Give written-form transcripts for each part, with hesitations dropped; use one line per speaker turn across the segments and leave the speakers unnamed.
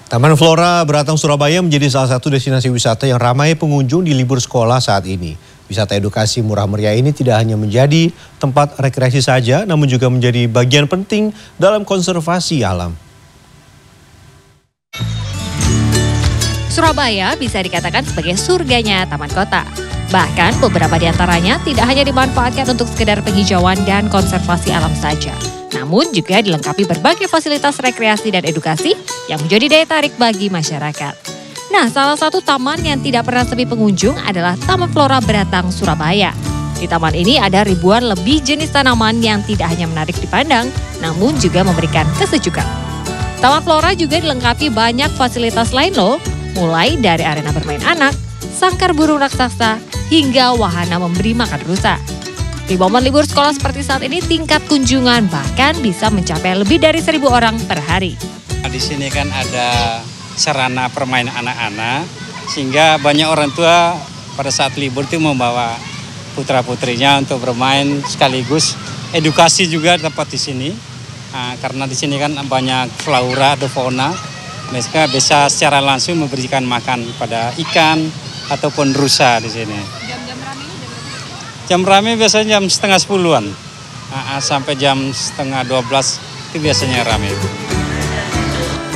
Taman Flora Beratang Surabaya menjadi salah satu destinasi wisata yang ramai pengunjung di libur sekolah saat ini. Wisata edukasi murah meriah ini tidak hanya menjadi tempat rekreasi saja, namun juga menjadi bagian penting dalam konservasi alam.
Surabaya bisa dikatakan sebagai surganya taman kota. Bahkan beberapa di antaranya tidak hanya dimanfaatkan untuk sekedar penghijauan dan konservasi alam saja, namun juga dilengkapi berbagai fasilitas rekreasi dan edukasi yang menjadi daya tarik bagi masyarakat. Nah, salah satu taman yang tidak pernah sepi pengunjung adalah Taman Flora Beratang Surabaya. Di taman ini ada ribuan lebih jenis tanaman yang tidak hanya menarik dipandang, namun juga memberikan kesejukan. Taman Flora juga dilengkapi banyak fasilitas lain loh, mulai dari arena bermain anak, sangkar burung raksasa, hingga wahana memberi makan rusa. Di momen libur sekolah seperti saat ini, tingkat kunjungan bahkan bisa mencapai lebih dari 1.000 orang per hari.
Di sini kan ada sarana permainan anak-anak, sehingga banyak orang tua pada saat libur itu membawa putra-putrinya untuk bermain, sekaligus edukasi juga dapat di sini. Karena di sini kan banyak flora atau fauna, mereka bisa secara langsung memberikan makan pada ikan ataupun rusa di sini.
Jam-jam rame ini
jam rame biasanya jam setengah 10-an, sampai jam setengah 12 itu biasanya rame.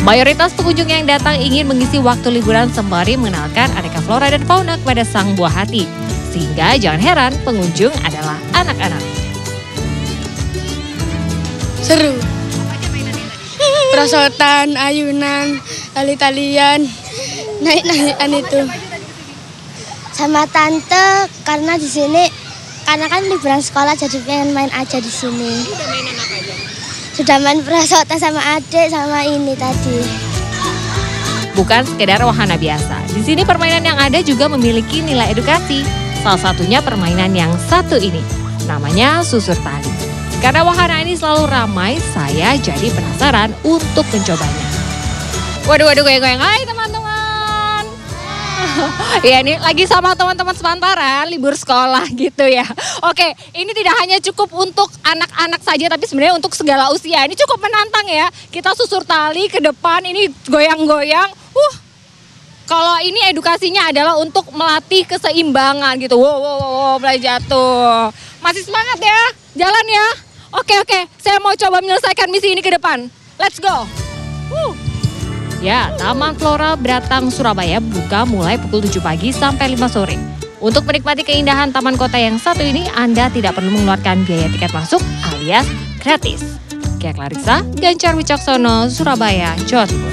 Mayoritas pengunjung yang datang ingin mengisi waktu liburan sembari mengenalkan aneka flora dan fauna kepada sang buah hati. Sehingga jangan heran pengunjung adalah anak-anak.
Seru. Perosotan, ayunan, tali-talian, naik-naikan itu.
Sama tante, karena di sini, karena kan liburan sekolah jadi pengen main aja di sini.
Udah mainan apa aja?
Sudah main perosotan sama adik sama ini tadi.
Bukan sekedar wahana biasa. Di sini permainan yang ada juga memiliki nilai edukasi. Salah satunya permainan yang satu ini, namanya susur tali. Karena wahana ini selalu ramai, saya jadi penasaran untuk mencobanya. Waduh, goyang-goyang. Hai teman-teman. Ya, ini lagi sama teman-teman sepantaran, libur sekolah gitu ya. Oke, ini tidak hanya cukup untuk anak-anak saja, tapi sebenarnya untuk segala usia. Ini cukup menantang ya. Kita susur tali ke depan, ini goyang-goyang. Kalau ini edukasinya adalah untuk melatih keseimbangan gitu. Wow, mulai jatuh. Masih semangat ya, jalan ya. Oke, saya mau coba menyelesaikan misi ini ke depan. Let's go. Ya, Taman Flora Beratang Surabaya buka mulai pukul 7 pagi sampai 5 sore. Untuk menikmati keindahan taman kota yang satu ini, Anda tidak perlu mengeluarkan biaya tiket masuk alias gratis. Kia Clarissa, Gancar Wicaksono, Surabaya, Jawa Timur.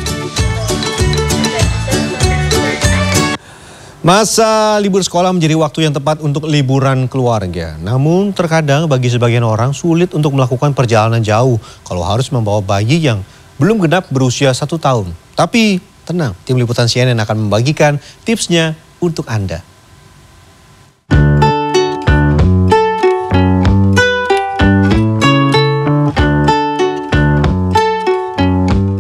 Masa libur sekolah menjadi waktu yang tepat untuk liburan keluarga. Namun terkadang bagi sebagian orang sulit untuk melakukan perjalanan jauh kalau harus membawa bayi yang belum genap berusia 1 tahun. Tapi tenang, tim liputan CNN akan membagikan tipsnya untuk Anda.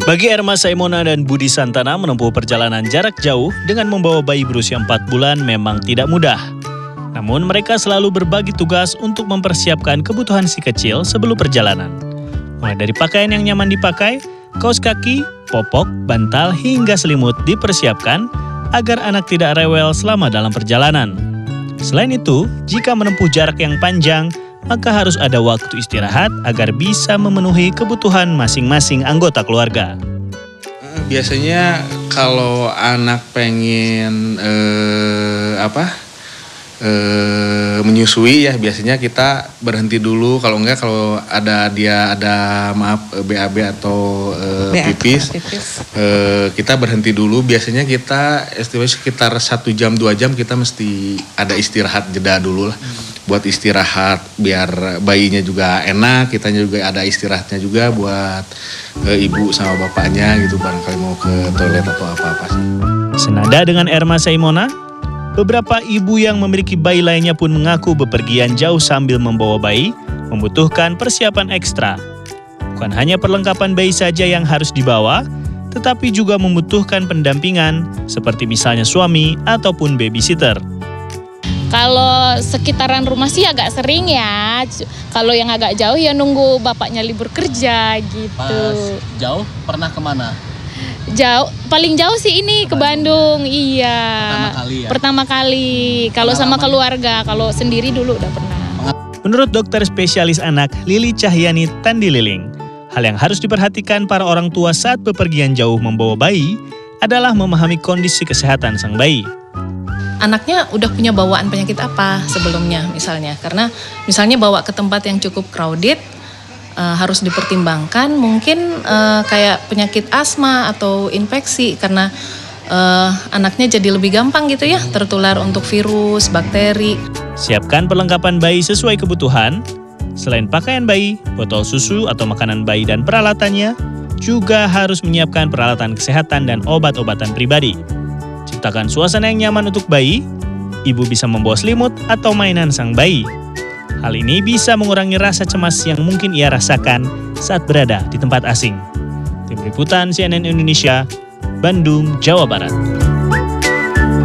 Bagi Erma Saimona dan Budi Santana menempuh perjalanan jarak jauh dengan membawa bayi berusia 4 bulan memang tidak mudah. Namun mereka selalu berbagi tugas untuk mempersiapkan kebutuhan si kecil sebelum perjalanan. Mulai dari pakaian yang nyaman dipakai, kaos kaki, popok, bantal hingga selimut dipersiapkan agar anak tidak rewel selama dalam perjalanan. Selain itu, jika menempuh jarak yang panjang, maka harus ada waktu istirahat agar bisa memenuhi kebutuhan masing-masing anggota keluarga.
Biasanya kalau anak pengen menyusui ya biasanya kita berhenti dulu, kalau enggak kalau ada BAB atau pipis. Kita berhenti dulu, biasanya kita sekitar 1 jam 2 jam kita mesti ada istirahat jeda dulu lah. Buat istirahat biar bayinya juga enak, kitanya juga ada istirahatnya juga buat ibu sama bapaknya gitu, barangkali mau ke toilet atau apa-apa.
Senada dengan Erma Saimona, beberapa ibu yang memiliki bayi lainnya pun mengaku bepergian jauh sambil membawa bayi membutuhkan persiapan ekstra. Bukan hanya perlengkapan bayi saja yang harus dibawa, tetapi juga membutuhkan pendampingan seperti misalnya suami ataupun babysitter.
Kalau sekitaran rumah sih agak sering ya. Kalau yang agak jauh ya nunggu bapaknya libur kerja gitu.
Pas jauh pernah kemana?
Paling jauh sih ini ke Bandung. Iya.
Pertama kali ya?
Pertama kali. Kalau sama keluarga, kalau sendiri dulu udah pernah.
Menurut dokter spesialis anak Lili Cahyani Tandililing, hal yang harus diperhatikan para orang tua saat bepergian jauh membawa bayi adalah memahami kondisi kesehatan sang bayi.
Anaknya udah punya bawaan penyakit apa sebelumnya misalnya. Karena misalnya bawa ke tempat yang cukup crowded, harus dipertimbangkan mungkin kayak penyakit asma atau infeksi karena anaknya jadi lebih gampang gitu ya tertular untuk virus, bakteri.
Siapkan perlengkapan bayi sesuai kebutuhan. Selain pakaian bayi, botol susu atau makanan bayi dan peralatannya, juga harus menyiapkan peralatan kesehatan dan obat-obatan pribadi. Ciptakan suasana yang nyaman untuk bayi. Ibu bisa membawa selimut atau mainan sang bayi. Hal ini bisa mengurangi rasa cemas yang mungkin ia rasakan saat berada di tempat asing. Tim Liputan CNN Indonesia, Bandung, Jawa Barat.